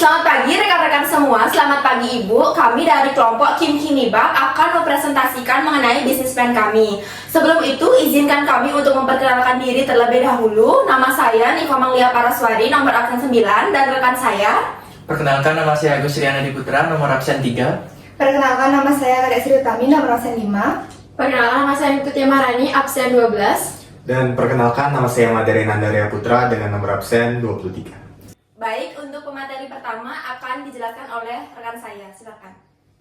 Selamat pagi rekan-rekan semua, selamat pagi Ibu. Kami dari kelompok Kim Kimibak akan mempresentasikan mengenai bisnis plan kami. Sebelum itu, izinkan kami untuk memperkenalkan diri terlebih dahulu. Nama saya Niko Manglia Paraswari, nomor absen 9, dan rekan saya. Perkenalkan, nama saya Agus Riana Diputra, nomor absen 3. Perkenalkan, nama saya Kadek Sri Utami, nomor absen 5. Perkenalkan, nama saya Nitutia Marani, absen 12. Dan perkenalkan, nama saya Madari Nandaria Putra dengan nomor absen 23. Baik, untuk pemateri pertama akan dijelaskan oleh rekan saya. Silakan.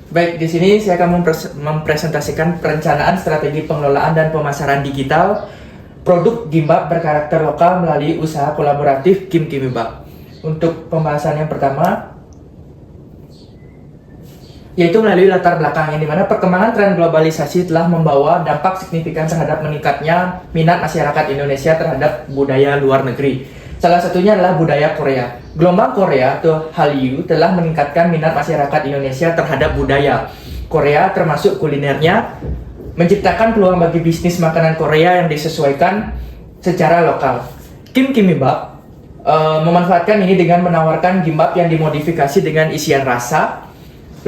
Baik, di sini saya akan mempresentasikan perencanaan strategi pengelolaan dan pemasaran digital produk Gimbap berkarakter lokal melalui usaha kolaboratif Kim Kimibak. Untuk pembahasan yang pertama, yaitu melalui latar belakang yang dimana perkembangan tren globalisasi telah membawa dampak signifikan terhadap meningkatnya minat masyarakat Indonesia terhadap budaya luar negeri. Salah satunya adalah budaya Korea. Gelombang Korea atau Hallyu telah meningkatkan minat masyarakat Indonesia terhadap budaya Korea termasuk kulinernya, menciptakan peluang bagi bisnis makanan Korea yang disesuaikan secara lokal. Kim Kimibak memanfaatkan ini dengan menawarkan gimbap yang dimodifikasi dengan isian rasa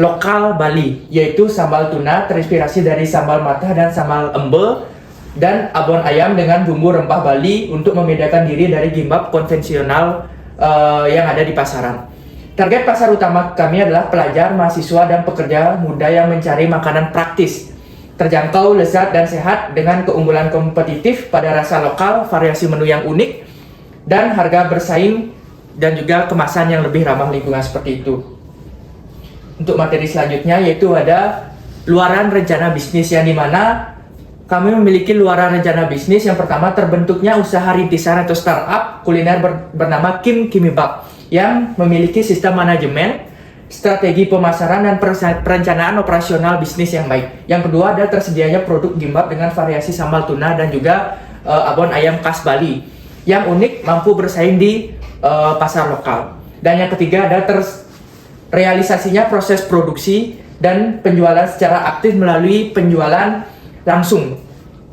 lokal Bali, yaitu sambal tuna terinspirasi dari sambal matah dan sambal embe, dan abon ayam dengan bumbu rempah Bali untuk membedakan diri dari gimbap konvensional yang ada di pasaran. Target pasar utama kami adalah pelajar, mahasiswa, dan pekerja muda yang mencari makanan praktis, terjangkau, lezat, dan sehat dengan keunggulan kompetitif pada rasa lokal, variasi menu yang unik, dan harga bersaing, dan juga kemasan yang lebih ramah lingkungan seperti itu. Untuk materi selanjutnya yaitu ada luaran rencana bisnis, yang dimana kami memiliki luaran rencana bisnis. Yang pertama, terbentuknya usaha rintisan atau startup kuliner bernama Kim Kimibak yang memiliki sistem manajemen, strategi pemasaran, dan perencanaan operasional bisnis yang baik. Yang kedua, ada tersedianya produk gimbap dengan variasi sambal tuna dan juga abon ayam khas Bali yang unik, mampu bersaing di pasar lokal. Dan yang ketiga, ada realisasinya proses produksi dan penjualan secara aktif melalui penjualan langsung,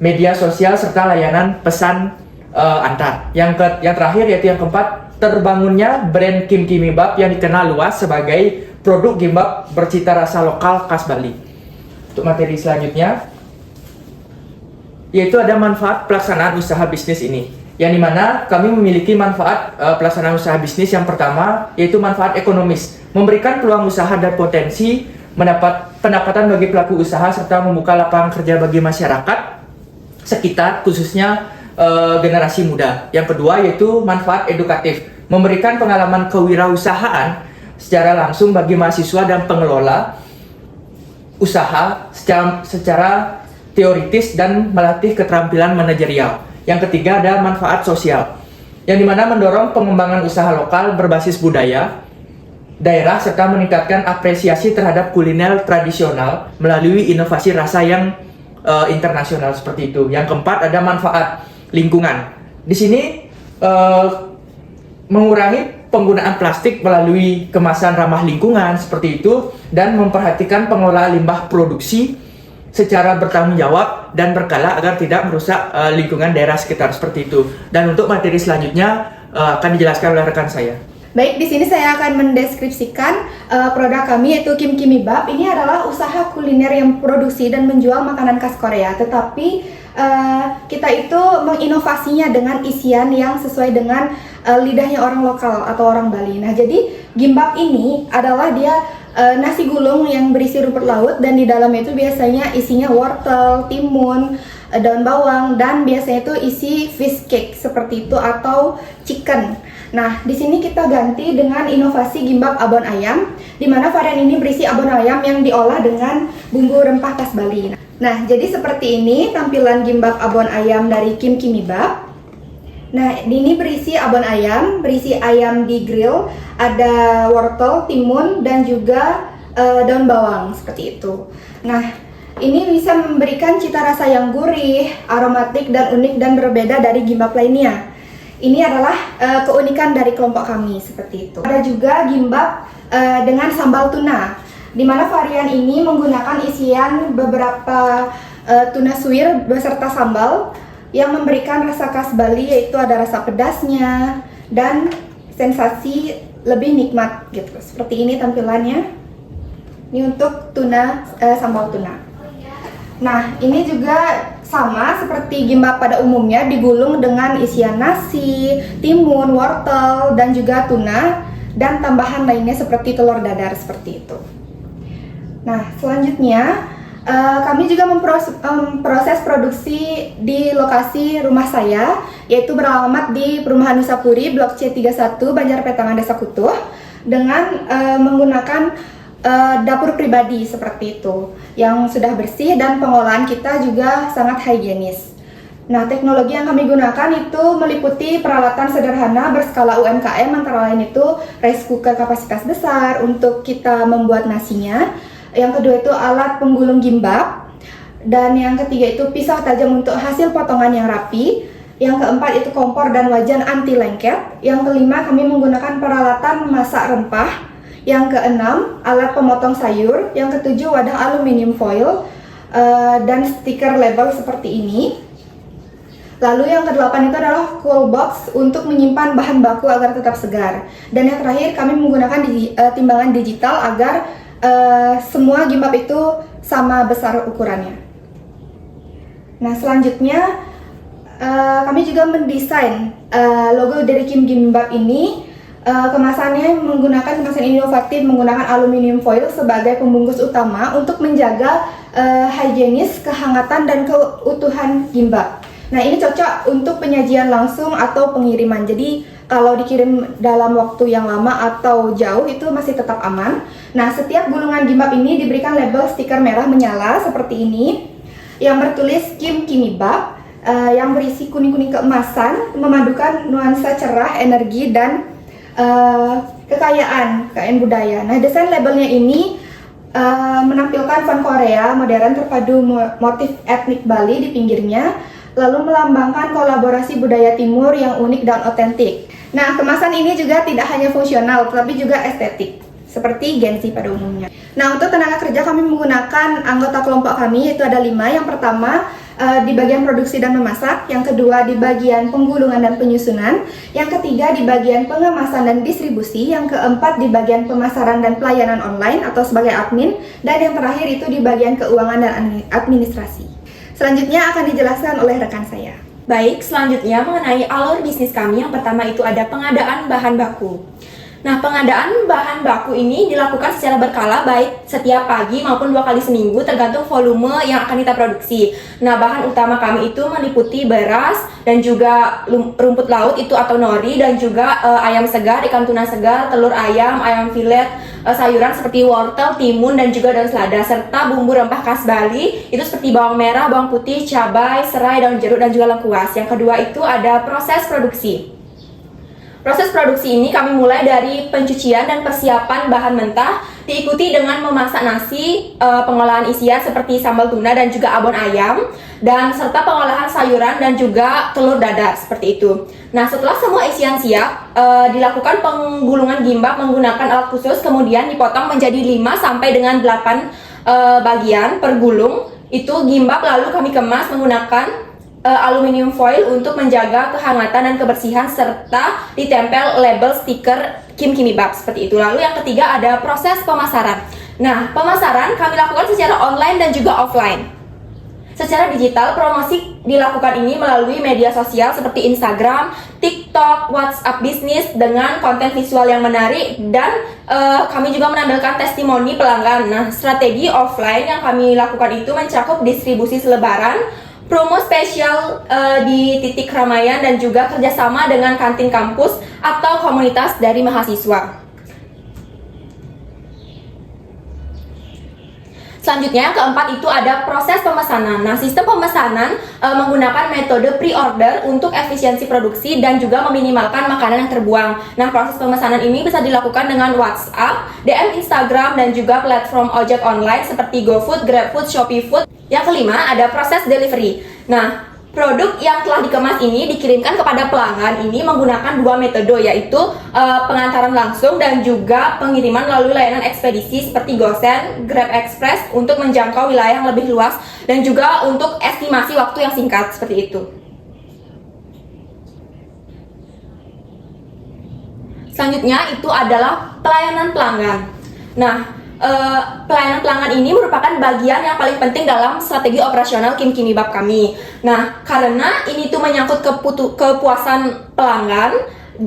media sosial, serta layanan pesan antar. Yang terakhir yaitu yang keempat, terbangunnya brand Kim Kimibak yang dikenal luas sebagai produk gimbap bercita rasa lokal khas Bali. Untuk materi selanjutnya yaitu ada manfaat pelaksanaan usaha bisnis ini, yang dimana kami memiliki manfaat pelaksanaan usaha bisnis. Yang pertama yaitu manfaat ekonomis, memberikan peluang usaha dan potensi mendapat pendapatan bagi pelaku usaha serta membuka lapangan kerja bagi masyarakat sekitar, khususnya generasi muda. Yang kedua yaitu manfaat edukatif, memberikan pengalaman kewirausahaan secara langsung bagi mahasiswa dan pengelola usaha secara teoritis dan melatih keterampilan manajerial. Yang ketiga ada manfaat sosial, yang dimana mendorong pengembangan usaha lokal berbasis budaya daerah serta meningkatkan apresiasi terhadap kuliner tradisional melalui inovasi rasa yang internasional seperti itu. Yang keempat ada manfaat lingkungan. Di sini mengurangi penggunaan plastik melalui kemasan ramah lingkungan seperti itu, dan memperhatikan pengelolaan limbah produksi secara bertanggung jawab dan berkala agar tidak merusak lingkungan daerah sekitar seperti itu. Dan untuk materi selanjutnya akan dijelaskan oleh rekan saya. Baik, di sini saya akan mendeskripsikan produk kami yaitu Kim Kimibak. Ini adalah usaha kuliner yang produksi dan menjual makanan khas Korea, tetapi kita itu menginovasinya dengan isian yang sesuai dengan lidahnya orang lokal atau orang Bali. Nah, jadi gimbap ini adalah dia nasi gulung yang berisi rumput laut, dan di dalamnya itu biasanya isinya wortel, timun, daun bawang, dan biasanya itu isi fish cake seperti itu atau chicken. Nah, di sini kita ganti dengan inovasi gimbap abon ayam, di mana varian ini berisi abon ayam yang diolah dengan bumbu rempah khas Bali. Nah, jadi seperti ini tampilan gimbap abon ayam dari Kim Kimibak. Nah, ini berisi abon ayam, berisi ayam di grill, ada wortel, timun, dan juga daun bawang seperti itu. Nah, ini bisa memberikan cita rasa yang gurih, aromatik, dan unik dan berbeda dari gimbap lainnya. Ini adalah keunikan dari kelompok kami seperti itu. Ada juga gimbap dengan sambal tuna, di mana varian ini menggunakan isian beberapa tuna suwir beserta sambal yang memberikan rasa khas Bali, yaitu ada rasa pedasnya dan sensasi lebih nikmat gitu. Seperti ini tampilannya. Ini untuk tuna, sambal tuna. Nah, ini juga sama seperti gimbap pada umumnya, digulung dengan isian nasi, timun, wortel, dan juga tuna, dan tambahan lainnya seperti telur dadar seperti itu. Nah, selanjutnya kami juga memproses produksi di lokasi rumah saya, yaitu beralamat di Perumahan Nusapuri, Blok C31, Banjarpetangan, Desa Kutuh, dengan menggunakan dapur pribadi seperti itu yang sudah bersih, dan pengolahan kita juga sangat higienis. Nah, teknologi yang kami gunakan itu meliputi peralatan sederhana berskala UMKM, antara lain itu rice cooker kapasitas besar untuk kita membuat nasinya. Yang kedua itu alat penggulung gimbap, dan yang ketiga itu pisau tajam untuk hasil potongan yang rapi. Yang keempat itu kompor dan wajan anti lengket. Yang kelima kami menggunakan peralatan masak rempah. Yang keenam, alat pemotong sayur. Yang ketujuh, wadah aluminium foil dan stiker label seperti ini. Lalu yang kedelapan itu adalah cool box untuk menyimpan bahan baku agar tetap segar. Dan yang terakhir, kami menggunakan timbangan digital agar semua gimbap itu sama besar ukurannya. Nah, selanjutnya kami juga mendesain logo dari Kim Gimbap ini. Kemasannya menggunakan kemasan inovatif, menggunakan aluminium foil sebagai pembungkus utama untuk menjaga higienis, kehangatan, dan keutuhan gimbap. Nah, ini cocok untuk penyajian langsung atau pengiriman. Jadi kalau dikirim dalam waktu yang lama atau jauh itu masih tetap aman. Nah, setiap gulungan gimbap ini diberikan label stiker merah menyala seperti ini yang bertulis Kim Kimibap, yang berisi kuning-kuning keemasan, memadukan nuansa cerah, energi, dan kekayaan budaya. Nah, desain labelnya ini menampilkan font Korea modern terpadu motif etnik Bali di pinggirnya, lalu melambangkan kolaborasi budaya timur yang unik dan otentik. Nah, kemasan ini juga tidak hanya fungsional, tetapi juga estetik, seperti Gensi pada umumnya. Nah, untuk tenaga kerja kami menggunakan anggota kelompok kami, yaitu ada 5. Yang pertama, di bagian produksi dan memasak. Yang kedua, di bagian penggulungan dan penyusunan. Yang ketiga, di bagian pengemasan dan distribusi. Yang keempat, di bagian pemasaran dan pelayanan online atau sebagai admin. Dan yang terakhir itu di bagian keuangan dan administrasi. Selanjutnya akan dijelaskan oleh rekan saya. Baik, selanjutnya mengenai alur bisnis kami, yang pertama itu ada pengadaan bahan baku. Nah, pengadaan bahan baku ini dilakukan secara berkala, baik setiap pagi maupun 2 kali seminggu tergantung volume yang akan kita produksi. Nah, bahan utama kami itu meliputi beras dan juga rumput laut itu atau nori, dan juga ayam segar, ikan tuna segar, telur ayam, ayam filet, sayuran seperti wortel, timun, dan juga daun selada, serta bumbu rempah khas Bali itu seperti bawang merah, bawang putih, cabai, serai, daun jeruk, dan juga lengkuas. Yang kedua itu ada proses produksi. Proses produksi ini kami mulai dari pencucian dan persiapan bahan mentah, diikuti dengan memasak nasi, pengolahan isian seperti sambal tuna dan juga abon ayam, dan serta pengolahan sayuran dan juga telur dadar seperti itu. Nah, setelah semua isian siap, dilakukan penggulungan gimbap menggunakan alat khusus, kemudian dipotong menjadi 5 sampai dengan 8 bagian per gulung. Itu gimbap lalu kami kemas menggunakan aluminium foil untuk menjaga kehangatan dan kebersihan, serta ditempel label stiker Kim Kimibap seperti itu. Lalu yang ketiga ada proses pemasaran. Nah, pemasaran kami lakukan secara online dan juga offline. Secara digital, promosi dilakukan ini melalui media sosial seperti Instagram, TikTok, WhatsApp bisnis dengan konten visual yang menarik, dan kami juga menampilkan testimoni pelanggan. Nah, strategi offline yang kami lakukan itu mencakup distribusi selebaran, promo spesial di titik keramaian, dan juga kerjasama dengan kantin kampus atau komunitas dari mahasiswa. Selanjutnya yang keempat itu ada proses pemesanan. Nah, sistem pemesanan menggunakan metode pre-order untuk efisiensi produksi dan juga meminimalkan makanan yang terbuang. Nah, proses pemesanan ini bisa dilakukan dengan WhatsApp, DM Instagram, dan juga platform ojek online seperti GoFood, GrabFood, ShopeeFood. Yang kelima ada proses delivery. Nah, produk yang telah dikemas ini dikirimkan kepada pelanggan ini menggunakan 2 metode, yaitu pengantaran langsung dan juga pengiriman melalui layanan ekspedisi seperti GoSend, Grab Express untuk menjangkau wilayah yang lebih luas, dan juga untuk estimasi waktu yang singkat seperti itu. Selanjutnya itu adalah pelayanan pelanggan. Nah, pelayanan pelanggan ini merupakan bagian yang paling penting dalam strategi operasional Kim Kimibab kami. Nah, karena ini tuh menyangkut kepuasan pelanggan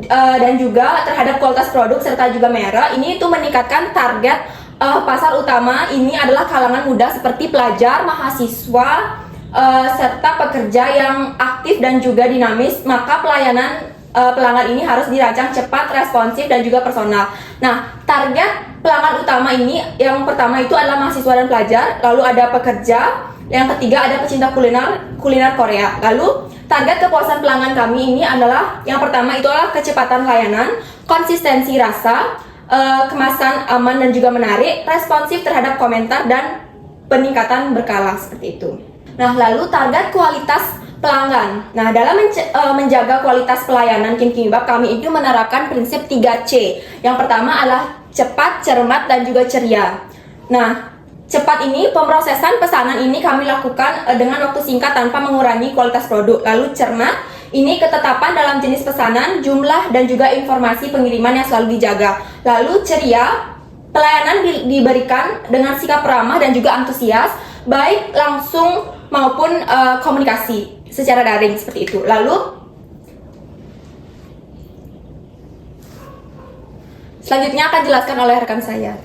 dan juga terhadap kualitas produk serta juga merek, ini tuh meningkatkan target pasar utama ini adalah kalangan muda seperti pelajar, mahasiswa, serta pekerja yang aktif dan juga dinamis. Maka pelayanan pelanggan ini harus dirancang cepat, responsif, dan juga personal. Nah, target pelanggan utama ini yang pertama itu adalah mahasiswa dan pelajar, lalu ada pekerja, yang ketiga ada pecinta kuliner Korea. Lalu target kepuasan pelanggan kami ini adalah yang pertama itu adalah kecepatan layanan, konsistensi rasa, kemasan aman dan juga menarik, responsif terhadap komentar, dan peningkatan berkala seperti itu. Nah, lalu target kualitas pelanggan. Nah, dalam menjaga kualitas pelayanan Kim Kimibab, kami itu menerapkan prinsip 3C. Yang pertama adalah cepat, cermat, dan juga ceria. Nah, cepat ini pemrosesan pesanan ini kami lakukan dengan waktu singkat tanpa mengurangi kualitas produk. Lalu cermat, ini ketetapan dalam jenis pesanan, jumlah, dan juga informasi pengiriman yang selalu dijaga. Lalu ceria, pelayanan diberikan dengan sikap ramah dan juga antusias, baik langsung maupun komunikasi secara daring seperti itu. Lalu selanjutnya akan dijelaskan oleh rekan saya.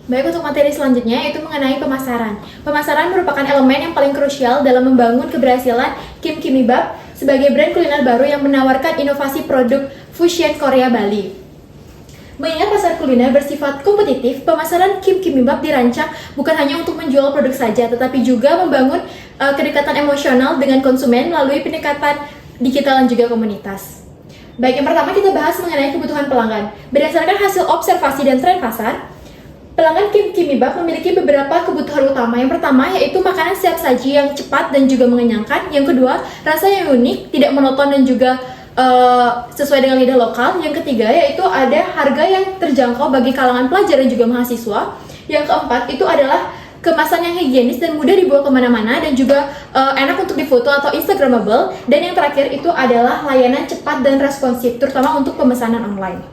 Baik, untuk materi selanjutnya yaitu mengenai pemasaran. Pemasaran merupakan elemen yang paling krusial dalam membangun keberhasilan Kim Kimibab sebagai brand kuliner baru yang menawarkan inovasi produk fusion Korea Bali. Mengingat pasar kuliner bersifat kompetitif, pemasaran Kim Kimibab dirancang bukan hanya untuk menjual produk saja, tetapi juga membangun kedekatan emosional dengan konsumen melalui pendekatan digital dan juga komunitas. Baik, yang pertama kita bahas mengenai kebutuhan pelanggan. Berdasarkan hasil observasi dan tren pasar, pelanggan Kim Kimibab memiliki beberapa kebutuhan utama. Yang pertama yaitu makanan siap saji yang cepat dan juga mengenyangkan. Yang kedua, rasa yang unik, tidak monoton dan juga sesuai dengan lidah lokal. Yang ketiga yaitu ada harga yang terjangkau bagi kalangan pelajar dan juga mahasiswa. Yang keempat itu adalah kemasan yang higienis dan mudah dibawa kemana-mana dan juga enak untuk difoto atau instagramable. Dan yang terakhir itu adalah layanan cepat dan responsif, terutama untuk pemesanan online.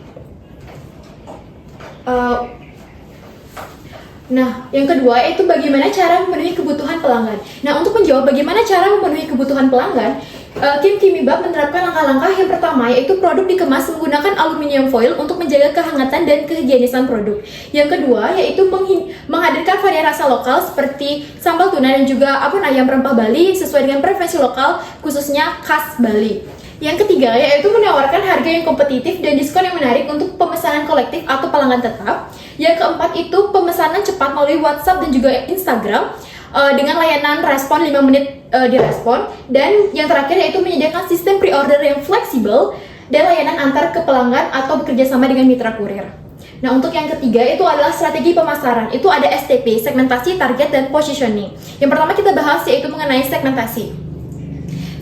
Nah, yang kedua yaitu bagaimana cara memenuhi kebutuhan pelanggan. Nah, untuk menjawab bagaimana cara memenuhi kebutuhan pelanggan, Kim Kimibab menerapkan langkah-langkah. Yang pertama yaitu produk dikemas menggunakan aluminium foil untuk menjaga kehangatan dan kehigienisan produk. Yang kedua yaitu menghadirkan varian rasa lokal seperti sambal tuna dan juga abon ayam rempah Bali sesuai dengan preferensi lokal, khususnya khas Bali. Yang ketiga yaitu menawarkan harga yang kompetitif dan diskon yang menarik untuk pemesanan kolektif atau pelanggan tetap. Yang keempat itu pemesanan cepat melalui WhatsApp dan juga Instagram dengan layanan respon 5 menit direspon. Dan yang terakhir yaitu menyediakan sistem pre-order yang fleksibel dan layanan antar ke pelanggan atau bekerja sama dengan mitra kurir. Nah, untuk yang ketiga itu adalah strategi pemasaran. Itu ada STP, segmentasi, target, dan positioning. Yang pertama kita bahas yaitu mengenai segmentasi.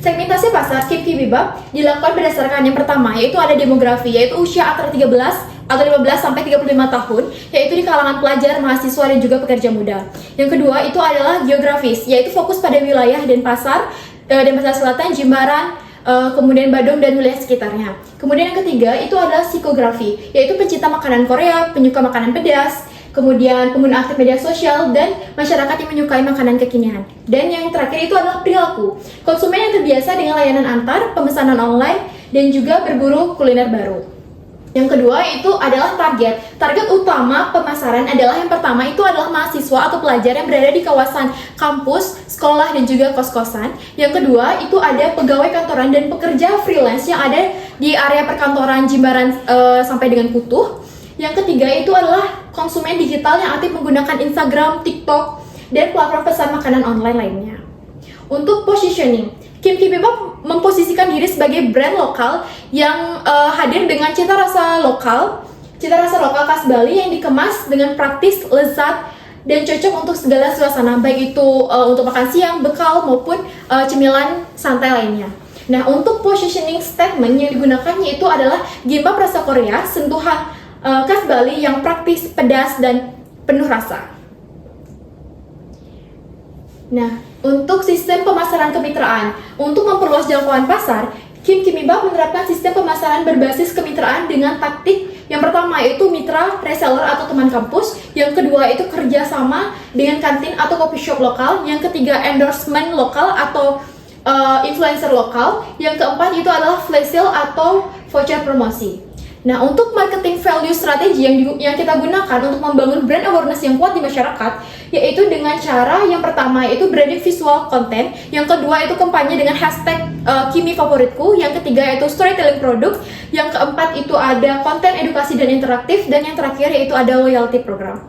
Segmentasi pasar Kim Kimibab dilakukan berdasarkan yang pertama yaitu ada demografi, yaitu usia antara 13 atau 15 sampai 35 tahun, yaitu di kalangan pelajar, mahasiswa, dan juga pekerja muda. Yang kedua itu adalah geografis, yaitu fokus pada wilayah dan pasar selatan, Jimbaran, kemudian Badung dan wilayah sekitarnya. Kemudian yang ketiga itu adalah psikografi, yaitu pencinta makanan Korea, penyuka makanan pedas, kemudian pengguna aktif media sosial, dan masyarakat yang menyukai makanan kekinian. Dan yang terakhir itu adalah perilaku, konsumen yang terbiasa dengan layanan antar, pemesanan online, dan juga berburu kuliner baru. Yang kedua itu adalah target. Target utama pemasaran adalah yang pertama itu adalah mahasiswa atau pelajar yang berada di kawasan kampus, sekolah, dan juga kos-kosan. Yang kedua itu ada pegawai kantoran dan pekerja freelance yang ada di area perkantoran Jimbaran sampai dengan Kutuh. Yang ketiga itu adalah konsumen digital yang aktif menggunakan Instagram, TikTok, dan platform pesan makanan online lainnya. Untuk positioning, Kim Kimibab memposisikan diri sebagai brand lokal yang hadir dengan cita rasa lokal khas Bali yang dikemas dengan praktis, lezat, dan cocok untuk segala suasana, baik itu untuk makan siang, bekal, maupun cemilan santai lainnya. Nah, untuk positioning statement yang digunakan yaitu adalah gimbap rasa Korea, sentuhan khas Bali yang praktis, pedas, dan penuh rasa. Nah, untuk sistem pemasaran kemitraan, untuk memperluas jangkauan pasar, Kim Kimibab menerapkan sistem pemasaran berbasis kemitraan dengan taktik Yang pertama itu mitra, reseller atau teman kampus. Yang kedua itu kerjasama dengan kantin atau coffee shop lokal. Yang ketiga endorsement lokal atau influencer lokal. Yang keempat itu adalah flash sale atau voucher promosi. Nah, untuk marketing value strategi yang kita gunakan untuk membangun brand awareness yang kuat di masyarakat, yaitu dengan cara yang pertama yaitu branding visual content, yang kedua itu kampanye dengan hashtag Kimi favoritku, yang ketiga yaitu storytelling produk, yang keempat itu ada konten edukasi dan interaktif, dan yang terakhir yaitu ada loyalty program.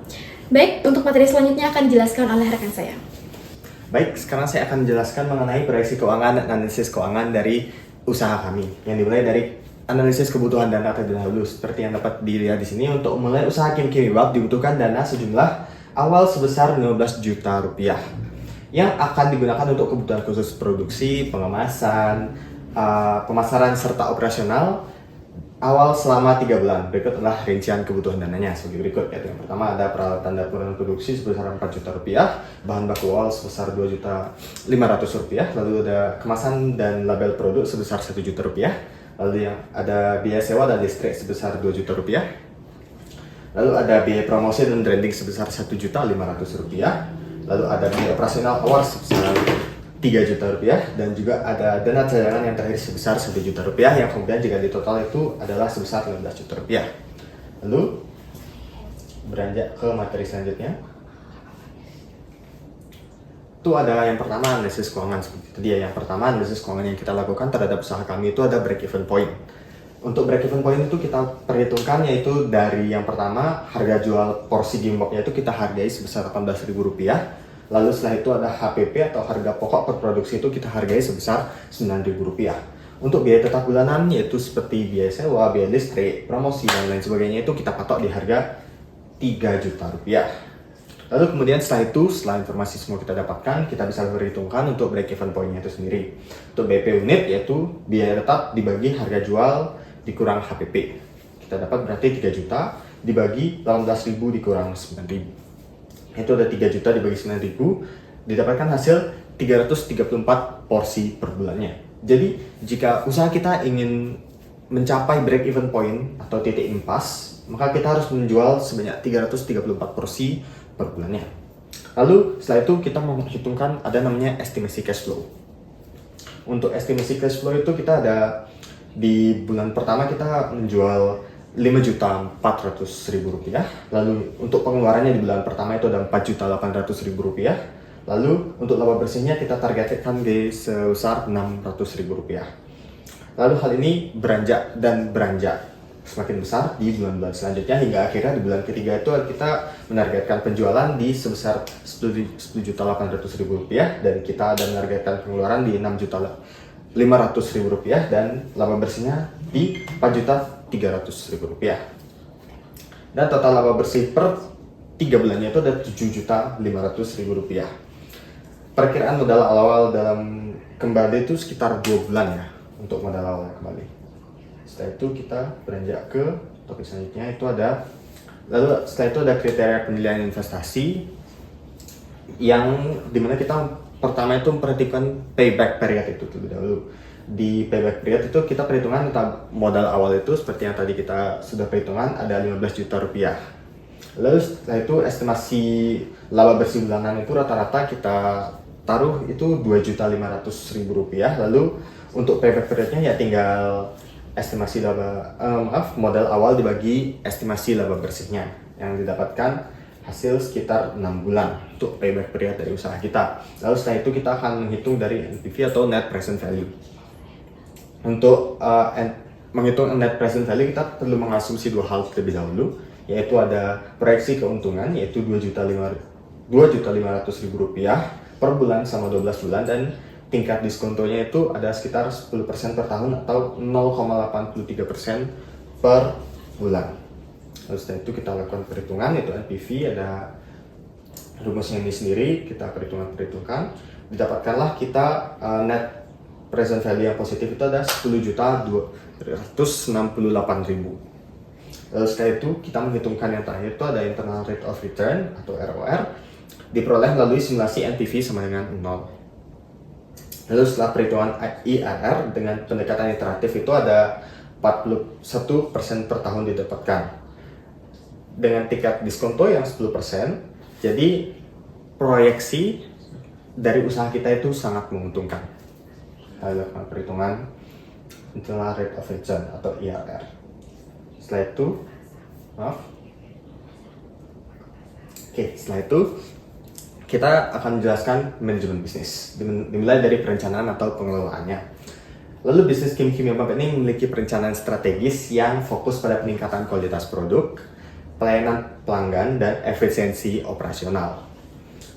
Baik, untuk materi selanjutnya akan dijelaskan oleh rekan saya. Baik, sekarang saya akan menjelaskan mengenai proyeksi keuangan dan analisis keuangan dari usaha kami, yang dimulai dari analisis kebutuhan dana terlebih dahulu. Seperti yang dapat dilihat di sini, untuk memulai usaha Kim Kimi Bab dibutuhkan dana sejumlah awal sebesar 15 juta rupiah yang akan digunakan untuk kebutuhan khusus produksi, pengemasan, pemasaran serta operasional awal selama 3 bulan. Berikut adalah rincian kebutuhan dananya sebagai berikut, yaitu yang pertama ada peralatan dapur dan produksi sebesar 4 juta rupiah, bahan baku awal sebesar 2.500.000 rupiah, lalu ada kemasan dan label produk sebesar 1 juta rupiah, lalu yang ada biaya sewa dan listrik sebesar 2 juta rupiah, lalu ada biaya promosi dan branding sebesar 1.500.000 rupiah, lalu ada biaya operasional awal sebesar 3 juta rupiah, dan juga ada dana cadangan yang terakhir sebesar 1 juta rupiah, yang kemudian jika ditotal itu adalah sebesar 15 juta rupiah. Lalu beranjak ke materi selanjutnya, itu ada yang pertama analisis keuangan. Seperti itu dia, yang pertama analisis keuangan yang kita lakukan terhadap usaha kami itu ada break even point. Untuk break even point itu kita perhitungkan yaitu dari yang pertama harga jual porsi gimboknya itu kita hargai sebesar 18.000 rupiah. Lalu setelah itu ada HPP atau harga pokok per produksi itu kita hargai sebesar 9.000 rupiah. Untuk biaya tetap bulanan yaitu seperti biaya sewa, biaya listrik, promosi dan lain sebagainya itu kita patok di harga 3 juta rupiah. Lalu kemudian setelah informasi semua kita dapatkan, kita bisa perhitungkan untuk break even point-nya itu sendiri. Untuk BP unit yaitu biaya tetap dibagi harga jual dikurang HPP. Kita dapat berarti 3 juta dibagi 18.000 dikurang 9.000. Itu ada 3 juta dibagi 9.000, didapatkan hasil 334 porsi per bulannya. Jadi jika usaha kita ingin mencapai break even point atau titik impas, maka kita harus menjual sebanyak 334 porsi per bulannya. Lalu setelah itu kita menghitungkan ada namanya estimasi cash flow. Untuk estimasi cash flow itu kita ada di bulan pertama kita menjual 5.400.000 rupiah. Lalu untuk pengeluarannya di bulan pertama itu ada 4.800.000 rupiah. Lalu untuk laba bersihnya kita targetkan di sebesar 600.000 rupiah. Lalu hal ini beranjak semakin besar di bulan-bulan selanjutnya hingga akhirnya di bulan ketiga itu kita menargetkan penjualan di sebesar 10.800.000 rupiah dan kita ada menargetkan pengeluaran di 6.500.000 rupiah dan laba bersihnya di 4.300.000 rupiah. Dan total laba bersih per 3 bulannya itu ada 7.500.000 rupiah. Perkiraan modal awal dalam kembali itu sekitar 2 bulan ya untuk modal awal kembali. Setelah itu kita beranjak ke topik selanjutnya, itu ada setelah itu ada kriteria penilaian investasi yang dimana kita pertama itu memperhatikan payback period itu terlebih dahulu. Di payback period itu kita perhitungan tentang modal awal itu seperti yang tadi kita sudah perhitungan ada 15 juta rupiah. Lalu setelah itu estimasi laba bersih bulanan itu rata-rata kita taruh itu 2.500.000 rupiah. Lalu untuk payback periodnya ya tinggal estimasi modal awal dibagi estimasi laba bersihnya yang didapatkan hasil sekitar 6 bulan untuk payback period dari usaha kita. Lalu setelah itu kita akan menghitung dari NPV atau net present value. Untuk menghitung net present value kita perlu mengasumsi 2 hal terlebih dahulu, yaitu ada proyeksi keuntungan yaitu 2.500.000 rupiah per bulan sama 12 bulan dan tingkat diskontonya itu ada sekitar 10% per tahun atau 0,83% per bulan. Lalu setelah itu kita lakukan perhitungan, yaitu NPV ada rumusnya ini sendiri, kita perhitungkan, didapatkanlah kita net present value yang positif itu ada 10.268.000. Lalu setelah itu kita menghitungkan yang terakhir itu ada internal rate of return atau ROR, diperoleh melalui simulasi NPV sama dengan 0. Lalu setelah perhitungan IRR dengan pendekatan iteratif itu ada 41% per tahun didapatkan. Dengan tingkat diskonto yang 10%, jadi proyeksi dari usaha kita itu sangat menguntungkan. Kita lakukan perhitungan internal rate of return atau IRR. Setelah itu, setelah itu kita akan menjelaskan manajemen bisnis, dimulai dari perencanaan atau pengelolaannya. Lalu bisnis Kim Kimibab ini memiliki perencanaan strategis yang fokus pada peningkatan kualitas produk, pelayanan pelanggan, dan efisiensi operasional.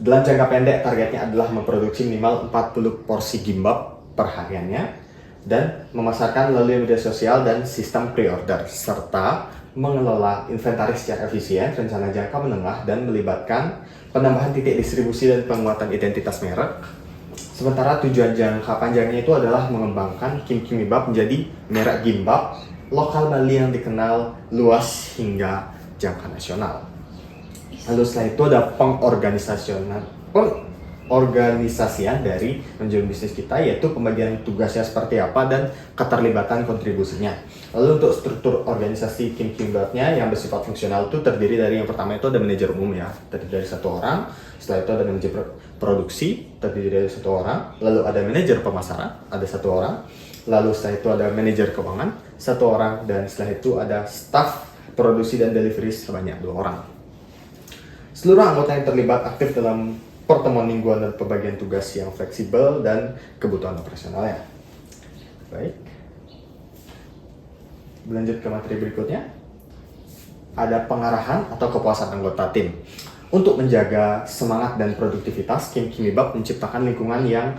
Dalam jangka pendek, targetnya adalah memproduksi minimal 40 porsi gimbap per hariannya dan memasarkan melalui media sosial dan sistem pre-order, serta mengelola inventaris secara efisien, rencana jangka menengah, dan melibatkan penambahan titik distribusi dan penguatan identitas merek. Sementara tujuan jangka panjangnya itu adalah mengembangkan Kim Kimibab menjadi merek gimbap lokal Bali yang dikenal luas hingga jangka nasional. Lalu setelah itu ada pengorganisasian dari manajemen bisnis kita, yaitu pembagian tugasnya seperti apa dan keterlibatan kontribusinya. Lalu untuk struktur organisasi Kim Kimibabnya yang bersifat fungsional itu terdiri dari, yang pertama itu ada manajer umum ya, terdiri dari 1 orang. Setelah itu ada manajer produksi, terdiri dari 1 orang. Lalu ada manajer pemasaran, ada 1 orang. Lalu setelah itu ada manajer keuangan, 1 orang. Dan setelah itu ada staf produksi dan delivery sebanyak 2 orang. Seluruh anggota yang terlibat aktif dalam pertemuan mingguan dan pembagian tugas yang fleksibel dan kebutuhan operasionalnya. Baik. Berlanjut ke materi berikutnya. Ada pengarahan atau kepuasan anggota tim. Untuk menjaga semangat dan produktivitas, Kim Kimibab menciptakan lingkungan yang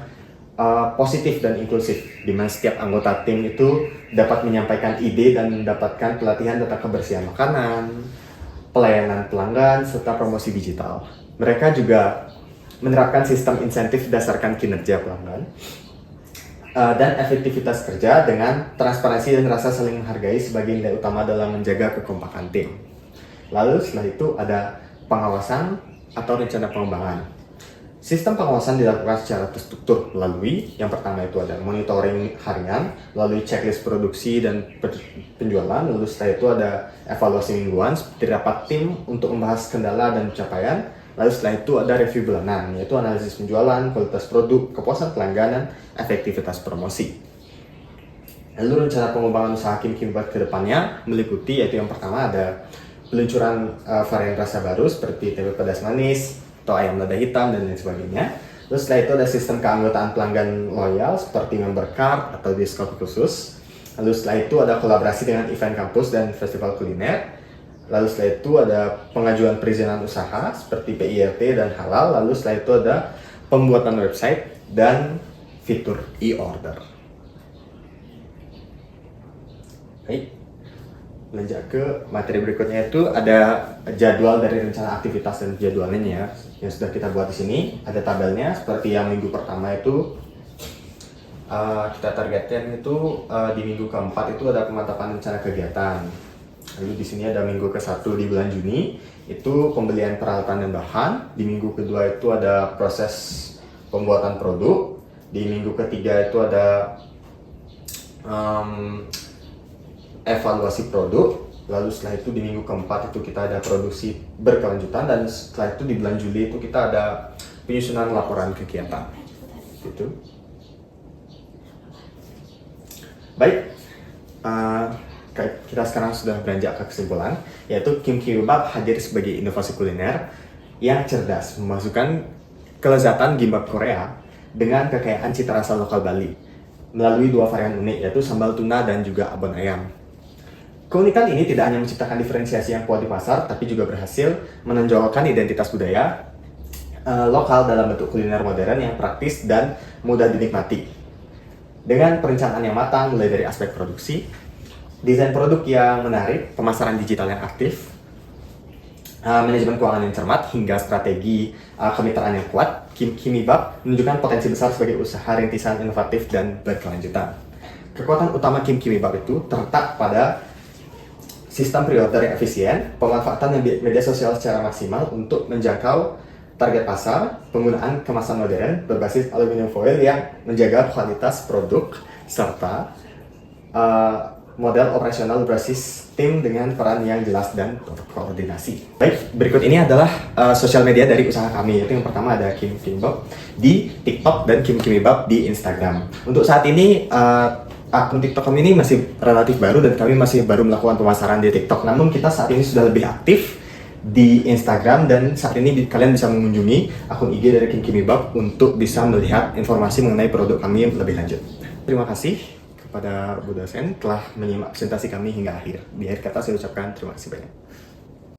positif dan inklusif, di mana setiap anggota tim itu dapat menyampaikan ide dan mendapatkan pelatihan tentang kebersihan makanan, pelayanan pelanggan, serta promosi digital. Mereka juga menerapkan sistem insentif berdasarkan kinerja pelanggan dan efektivitas kerja dengan transparansi dan rasa saling menghargai sebagai nilai utama dalam menjaga kekompakan tim. Lalu setelah itu ada pengawasan atau rencana pengembangan. Sistem pengawasan dilakukan secara terstruktur melalui, yang pertama itu ada monitoring harian, melalui checklist produksi dan penjualan, lalu setelah itu ada evaluasi mingguan seperti rapat tim untuk membahas kendala dan pencapaian, lalu setelah itu ada review bulanan, yaitu analisis penjualan, kualitas produk, kepuasan pelanggan, dan efektivitas promosi. Lalu rencana pengembangan usaha Kim Kimibab ke depannya meliputi, yaitu yang pertama ada peluncuran varian rasa baru seperti tempe pedas manis, atau ayam lada hitam, dan lain sebagainya. Terus setelah itu ada sistem keanggotaan pelanggan loyal seperti member card atau diskon khusus. Lalu setelah itu ada kolaborasi dengan event kampus dan festival kuliner. Lalu setelah itu ada pengajuan perizinan usaha seperti PIRT dan halal. Lalu setelah itu ada pembuatan website dan fitur e-order. Baik. Lanjut ke materi berikutnya, itu ada jadwal dari rencana aktivitas dan jadwalnya ya, yang sudah kita buat di sini. Ada tabelnya seperti yang minggu pertama itu kita targetkan itu di minggu keempat itu ada pemantapan rencana kegiatan. Lalu di sini ada minggu ke-1 di bulan Juni itu pembelian peralatan dan bahan. Di minggu kedua itu ada proses pembuatan produk. Di minggu ketiga itu ada evaluasi produk. Lalu setelah itu di minggu keempat itu kita ada produksi berkelanjutan, dan setelah itu di bulan Juli itu kita ada penyusunan laporan kegiatan. Gitu. Baik, kita sekarang sudah beranjak ke kesimpulan, yaitu Kim Kimibab hadir sebagai inovasi kuliner yang cerdas, memasukkan kelezatan gimbap Korea dengan kekayaan cita rasa lokal Bali melalui 2 varian unik, yaitu sambal tuna dan juga abon ayam. Keunikan ini tidak hanya menciptakan diferensiasi yang kuat di pasar, tapi juga berhasil menonjolkan identitas budaya lokal dalam bentuk kuliner modern yang praktis dan mudah dinikmati. Dengan perencanaan yang matang, mulai dari aspek produksi, desain produk yang menarik, pemasaran digital yang aktif, manajemen keuangan yang cermat, hingga strategi kemitraan yang kuat, Kim Kimibab menunjukkan potensi besar sebagai usaha rintisan inovatif dan berkelanjutan. Kekuatan utama Kim Kimibab itu terletak pada sistem pre-order yang efisien, pemanfaatan media sosial secara maksimal untuk menjangkau target pasar, penggunaan kemasan modern berbasis aluminium foil yang menjaga kualitas produk, serta model operasional berbasis tim dengan peran yang jelas dan terkoordinasi. Baik, berikut ini adalah sosial media dari usaha kami. Yaitu yang pertama ada Kim Kimibab di TikTok dan Kim Kimibab di Instagram. Untuk saat ini akun TikTok kami ini masih relatif baru dan kami masih baru melakukan pemasaran di TikTok. Namun kita saat ini sudah lebih aktif di Instagram dan saat ini kalian bisa mengunjungi akun IG dari Kim Kimibab untuk bisa melihat informasi mengenai produk kami yang lebih lanjut. Terima kasih kepada Bu dosen telah menyimak presentasi kami hingga akhir. Di akhir kata saya ucapkan terima kasih banyak.